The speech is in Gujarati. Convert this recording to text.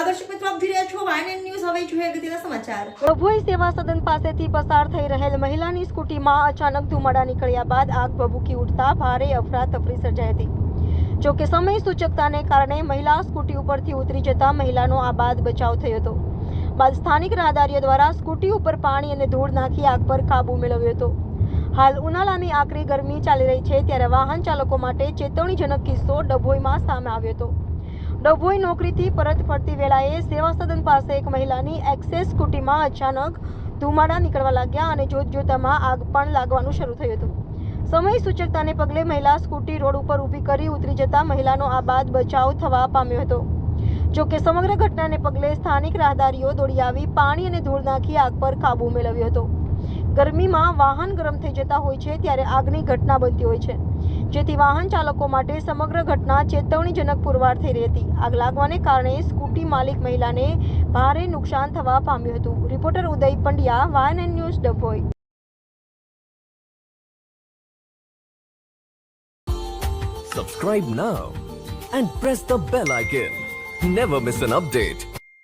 દર્શક મિત્રો, આપ જોઈ રહ્યા છો વાયએનએન ન્યૂઝ. હવે જોઈએ અગત્યના સમાચાર. ડભોઈ સેવા સદન પાસેથી પસાર થઈ રહેલ મહિલાની સ્કૂટીમાં અચાનક ધુમાડા નીકળ્યા બાદ આગ ભભૂકી ઉઠતા ભારે અફરાતફરી સર્જાઈ હતી. જોકે સમય સૂચકતાને કારણે મહિલા સ્કૂટી ઉપરથી ઉતરી જતા મહિલાનો આબાદ બચાવ થયો હતો. બાદ સ્થાનિક રાહદારીઓ દ્વારા સ્કૂટી ઉપર પાણી અને ધૂળ નાખી આગ પર કાબુ મેળવ્યો હતો. હાલ ઉનાળાની આકરી ગરમી ચાલી રહી છે ત્યારે વાહન ચાલકો માટે ચેતવણીજનક કિસ્સો ડભોઈમાં સામે આવ્યો હતો. ડભોઈ નોકરીથી પરત ફરતી વેળાએ સેવા સદન પાસે એક મહિલાની એક્સેસ સ્કૂટીમાં અચાનક ધુમાડા નીકળવા લાગ્યા અને જોતજોતામાં આગ પણ લાગવાનું શરૂ થયું હતું. સમય સૂચકતાને પગલે મહિલા સ્કૂટી રોડ ઉપર ઊભી કરી ઉતરી જતા મહિલાનો આબાદ બચાવ થવા પામ્યો હતો. જોકે સમગ્ર ઘટનાને પગલે સ્થાનિક રાહદારીઓ દોડી આવી પાણી અને ધૂળ નાખી આગ પર કાબુ મેળવ્યો હતો. ગરમીમાં વાહન ગરમ થઈ જતા હોય છે ત્યારે આગની ઘટના બનતી હોય છે, જેથી વાહન ચાલકો માટે સમગ્ર ઘટના ચેતવણીજનક પુરવાર થઈ રહી હતી. આગ લાગવાને કારણે સ્કૂટી માલિક મહિલાને ભારે નુકસાન થવા પામ્યું હતું. Reporter Uday Pandya, YNN news, Dabhoi. Subscribe now and press the bell icon. Never miss an update.